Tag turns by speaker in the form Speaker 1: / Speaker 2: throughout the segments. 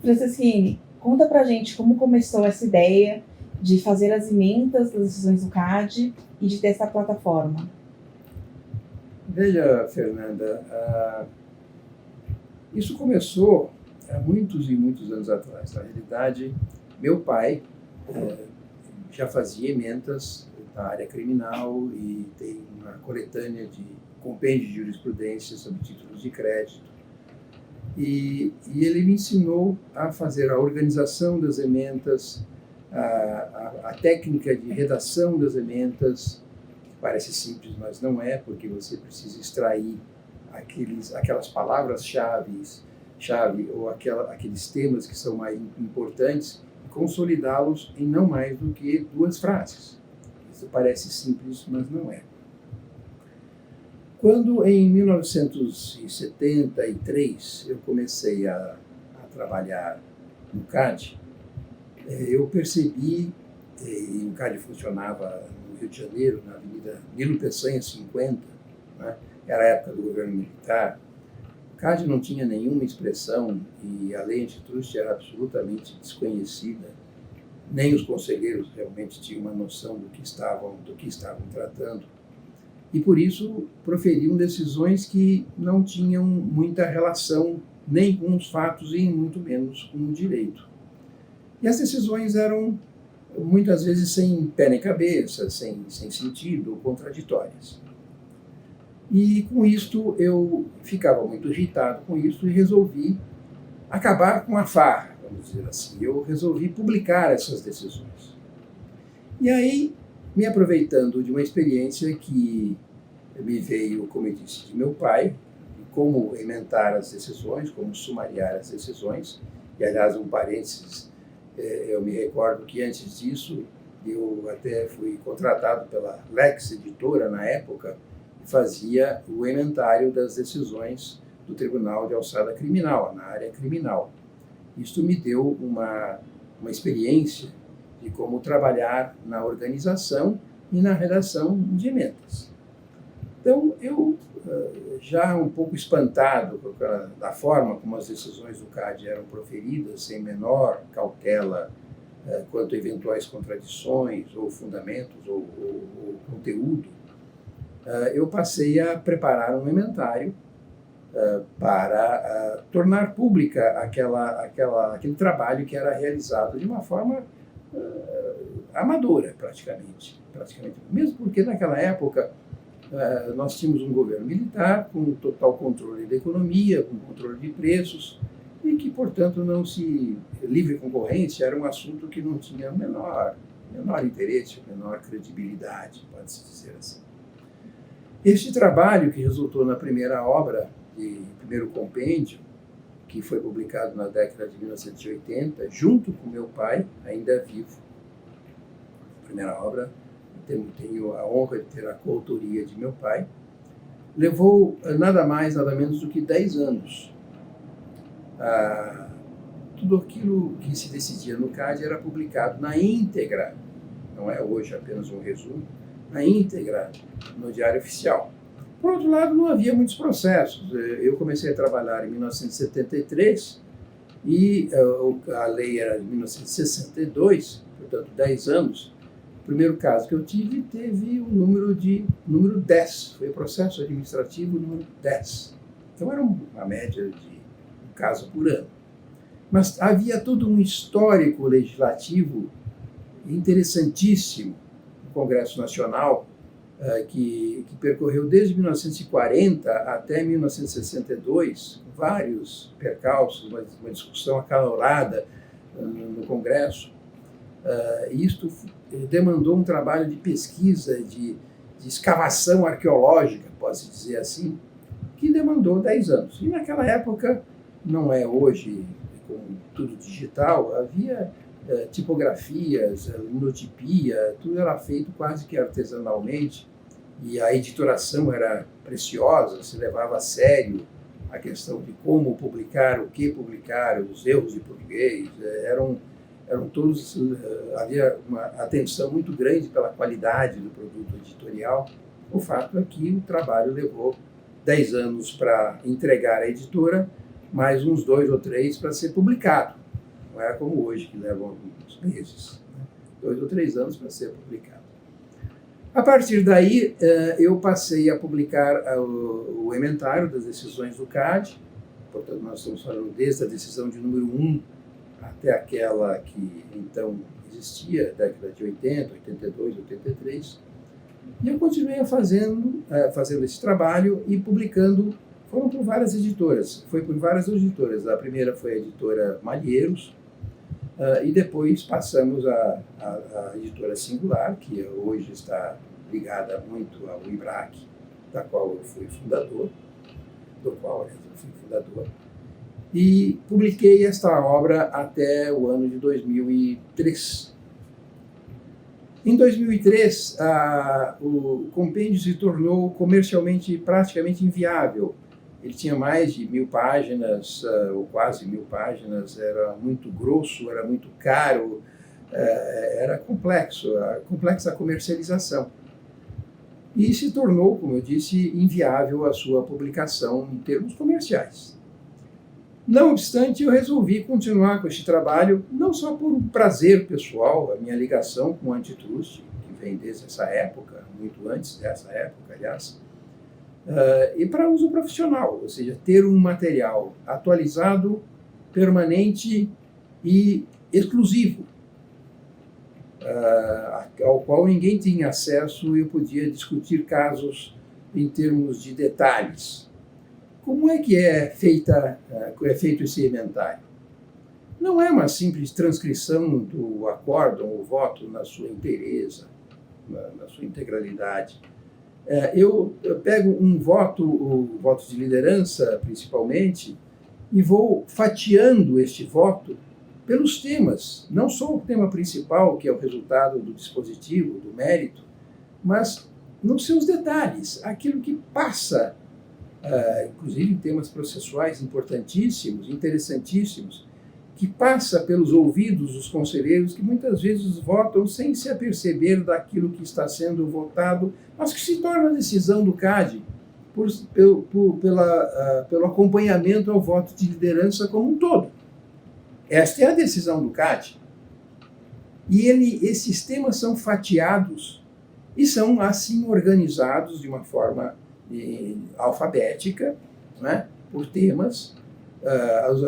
Speaker 1: Franceschini, conta pra gente como começou essa ideia de fazer as emendas das decisões do CAD e de ter essa plataforma.
Speaker 2: Veja, Fernanda, isso começou há muitos e muitos anos atrás. Na realidade, meu pai já fazia emendas na área criminal e tem uma coletânea de compêndio de jurisprudência sobre títulos de crédito. E ele me ensinou a fazer a organização das emendas, a técnica de redação das emendas. Parece simples, mas não é, porque você precisa extrair aquelas palavras-chave ou aqueles temas que são mais importantes e consolidá-los em não mais do que 2 frases. Isso parece simples, mas não é. Quando, em 1973, eu comecei a trabalhar no CAD, eu percebi, e o CAD funcionava no Rio de Janeiro, na Avenida Nilo Peçanha 50, né? Era a época do governo militar. O CAD não tinha nenhuma expressão e a lei antitrust era absolutamente desconhecida. Nem os conselheiros realmente tinham uma noção do que estavam tratando. E, por isso, proferiam decisões que não tinham muita relação nem com os fatos e muito menos com o direito. E as decisões eram, muitas vezes, sem pé nem cabeça, sem sentido, contraditórias. E, com isto, eu ficava muito irritado com isso e resolvi acabar com a farra, vamos dizer assim. Eu resolvi publicar essas decisões. E aí, me aproveitando de uma experiência que me veio, como eu disse, de meu pai, como ementar as decisões, como sumariar as decisões. E, aliás, um parênteses, eu me recordo que antes disso, eu até fui contratado pela Lex Editora, na época, e fazia o ementário das decisões do Tribunal de Alçada Criminal, na área criminal. Isso me deu uma experiência de como trabalhar na organização e na redação de emendas. Então, eu, já um pouco espantado da forma como as decisões do CAD eram proferidas, sem menor cautela quanto a eventuais contradições, ou fundamentos, ou conteúdo, eu passei a preparar um ementário para tornar pública aquele trabalho que era realizado de uma forma amadora, praticamente. Mesmo porque, naquela época, nós tínhamos um governo militar com total controle da economia, com controle de preços, e que, portanto, livre concorrência era um assunto que não tinha o menor interesse, a menor credibilidade, pode-se dizer assim. Este trabalho, que resultou na primeira obra, primeiro compêndio, que foi publicado na década de 1980, junto com meu pai, ainda vivo. A primeira obra, tenho a honra de ter a coautoria de meu pai, levou nada mais, nada menos do que 10 anos. Tudo aquilo que se decidia no CAD era publicado na íntegra, não é hoje apenas um resumo, na íntegra no Diário Oficial. Por outro lado, não havia muitos processos. Eu comecei a trabalhar em 1973 e a lei era de 1962, portanto 10 anos. O primeiro caso que eu tive teve o número 10, foi o processo administrativo número 10. Então era uma média de um caso por ano. Mas havia todo um histórico legislativo interessantíssimo no Congresso Nacional, que percorreu desde 1940 até 1962, vários percalços, uma discussão acalorada no Congresso. Isto demandou um trabalho de pesquisa, de escavação arqueológica, pode-se dizer assim, que demandou 10 anos. E naquela época, não é hoje, com tudo digital, havia tipografias, linotipia, tudo era feito quase que artesanalmente, e a editoração era preciosa, se levava a sério a questão de como publicar, o que publicar, os erros de português, eram todos, havia uma atenção muito grande pela qualidade do produto editorial. O fato é que o trabalho levou 10 anos para entregar à editora, mais uns 2 ou 3 para ser publicado. Não era como hoje, que levam alguns meses, né? 2 ou 3 anos para ser publicado. A partir daí, eu passei a publicar o ementário das decisões do CAD. Portanto, nós estamos falando desde a decisão de número 1 até aquela que então existia, década de 80, 82, 83. E eu continuei fazendo esse trabalho e publicando. Foram por várias editoras. Foi por várias editoras. A primeira foi a editora Malheiros, e depois passamos à editora Singular, que hoje está ligada muito ao IBRAC, da qual eu fui fundador, e publiquei esta obra até o ano de 2003. Em 2003, o compêndio se tornou comercialmente praticamente inviável. Ele tinha mais de 1000 páginas, ou quase 1000 páginas, era muito grosso, era muito caro, era complexa a comercialização. E se tornou, como eu disse, inviável a sua publicação em termos comerciais. Não obstante, eu resolvi continuar com este trabalho, não só por um prazer pessoal, a minha ligação com o antitrust, que vem desde essa época, muito antes dessa época, aliás, e para uso profissional, ou seja, ter um material atualizado, permanente e exclusivo, ao qual ninguém tinha acesso e eu podia discutir casos em termos de detalhes. Como é que é feito esse ementário? Não é uma simples transcrição do acórdão ou voto na sua inteireza, na sua integralidade. Eu pego um voto, o voto de liderança principalmente, e vou fatiando este voto pelos temas, não só o tema principal, que é o resultado do dispositivo, do mérito, mas nos seus detalhes, aquilo que passa, inclusive em temas processuais importantíssimos, interessantíssimos, que passa pelos ouvidos dos conselheiros que muitas vezes votam sem se aperceber daquilo que está sendo votado, mas que se torna a decisão do CAD pelo acompanhamento ao voto de liderança como um todo. Esta é a decisão do CAD. E esses temas são fatiados e são assim organizados de uma forma alfabética, né, por temas.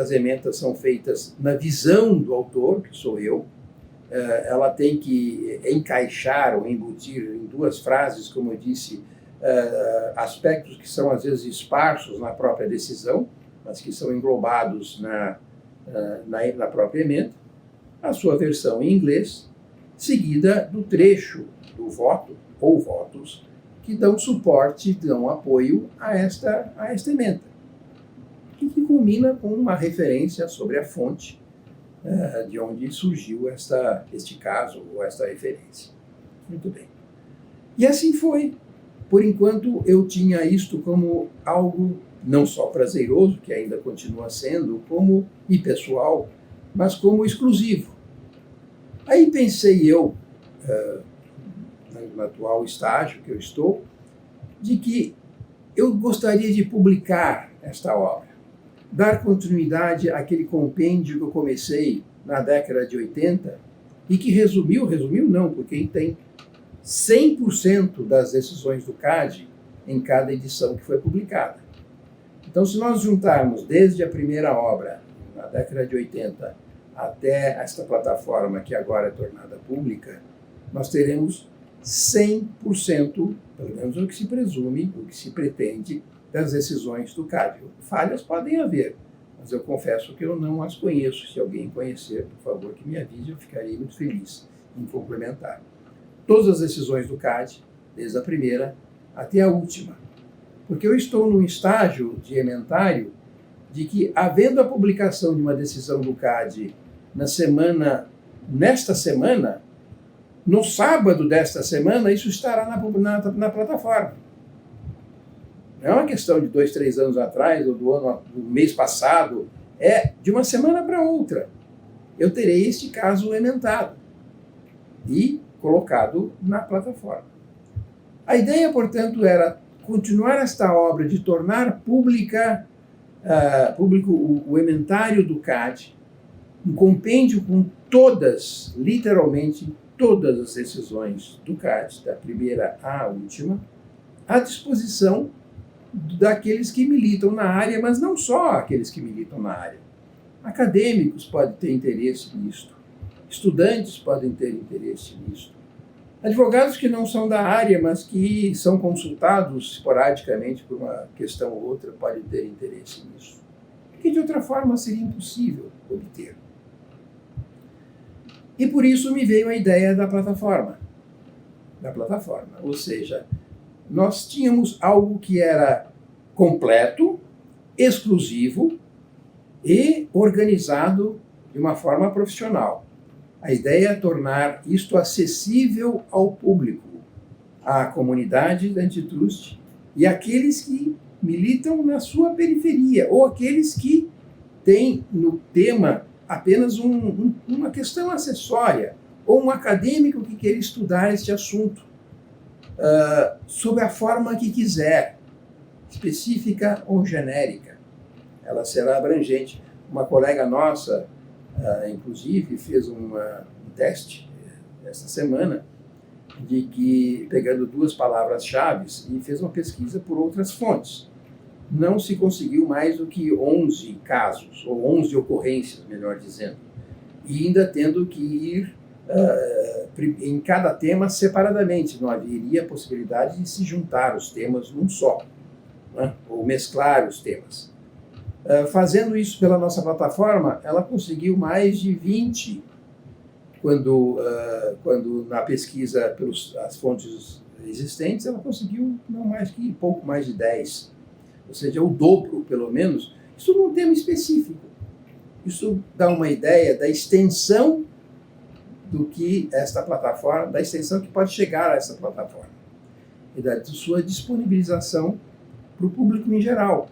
Speaker 2: As ementas são feitas na visão do autor, que sou eu. Ela tem que encaixar ou embutir em 2 frases, como eu disse, aspectos que são às vezes esparsos na própria decisão, mas que são englobados na própria ementa, a sua versão em inglês, seguida do trecho do voto ou votos que dão suporte, dão apoio a esta ementa, e que culmina com uma referência sobre a fonte de onde surgiu este caso ou esta referência. Muito bem. E assim foi. Por enquanto, eu tinha isto como algo não só prazeroso, que ainda continua sendo, e pessoal, mas como exclusivo. Aí pensei eu, no atual estágio que eu estou, de que eu gostaria de publicar esta obra, dar continuidade àquele compêndio que eu comecei na década de 80 e que resumiu não, porque tem 100% das decisões do CAD em cada edição que foi publicada. Então, se nós juntarmos desde a primeira obra, na década de 80, até esta plataforma que agora é tornada pública, nós teremos 100%, pelo menos o que se presume, o que se pretende, das decisões do CAD. Falhas podem haver, mas eu confesso que eu não as conheço. Se alguém conhecer, por favor, que me avise, eu ficarei muito feliz em complementar. Todas as decisões do CAD, desde a primeira até a última. Porque eu estou num estágio de ementário de que, havendo a publicação de uma decisão do CAD nesta semana, no sábado desta semana, isso estará na plataforma. Não é uma questão de 2, 3 anos atrás, ou do mês passado, é de uma semana para outra. Eu terei este caso ementado e colocado na plataforma. A ideia, portanto, era continuar esta obra de tornar público o ementário do CAD, um compêndio com todas, literalmente todas as decisões do CAD, da primeira à última, à disposição daqueles que militam na área, mas não só aqueles que militam na área. Acadêmicos podem ter interesse nisto, estudantes podem ter interesse nisto, advogados que não são da área, mas que são consultados esporadicamente por uma questão ou outra, podem ter interesse nisso, que de outra forma seria impossível obter. E por isso me veio a ideia da plataforma. Ou seja, nós tínhamos algo que era completo, exclusivo e organizado de uma forma profissional. A ideia é tornar isto acessível ao público, à comunidade da Antitrust e àqueles que militam na sua periferia ou aqueles que têm no tema apenas uma questão acessória ou um acadêmico que queira estudar este assunto sob a forma que quiser, específica ou genérica. Ela será abrangente. Uma colega nossa, inclusive, fez um teste esta semana de que, pegando duas palavras-chave, e fez uma pesquisa por outras fontes. Não se conseguiu mais do que 11 casos, ou 11 ocorrências, melhor dizendo, e ainda tendo que ir em cada tema separadamente. Não haveria possibilidade de se juntar os temas num só, né? Ou mesclar os temas. Fazendo isso pela nossa plataforma, ela conseguiu mais de 20, quando na pesquisa pelas fontes existentes, ela conseguiu não mais que pouco mais de 10. Ou seja, o dobro, pelo menos, isso num tema específico. Isso dá uma ideia da extensão do que esta plataforma, da extensão que pode chegar a essa plataforma e da sua disponibilização para o público em geral,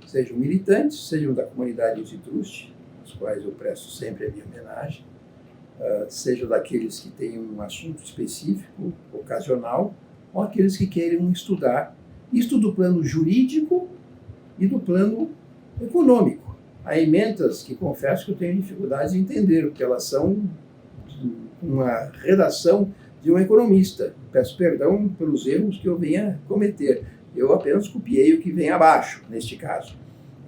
Speaker 2: sejam militantes, sejam da comunidade Antitrust, aos quais eu presto sempre a minha homenagem, sejam daqueles que têm um assunto específico, ocasional, ou aqueles que queiram estudar isto do plano jurídico e do plano econômico. Há emendas que confesso que eu tenho dificuldade de entender, porque elas são uma redação de um economista. Peço perdão pelos erros que eu venha cometer. Eu apenas copiei o que vem abaixo, neste caso.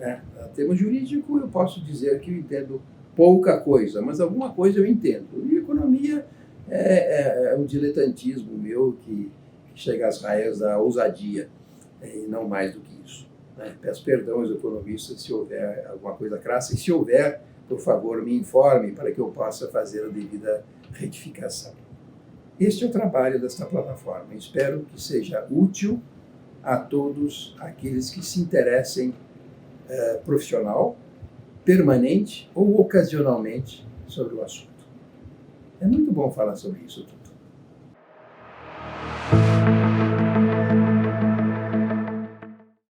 Speaker 2: Em termos jurídico, eu posso dizer que eu entendo pouca coisa, mas alguma coisa eu entendo. E economia é um diletantismo meu que chega às raias da ousadia, e não mais do que isso. Peço perdão aos economistas se houver alguma coisa crassa, e se houver, por favor, me informe para que eu possa fazer a devida retificação. Este é o trabalho desta plataforma. Espero que seja útil a todos aqueles que se interessem profissional, permanente ou ocasionalmente sobre o assunto. É muito bom falar sobre isso tudo.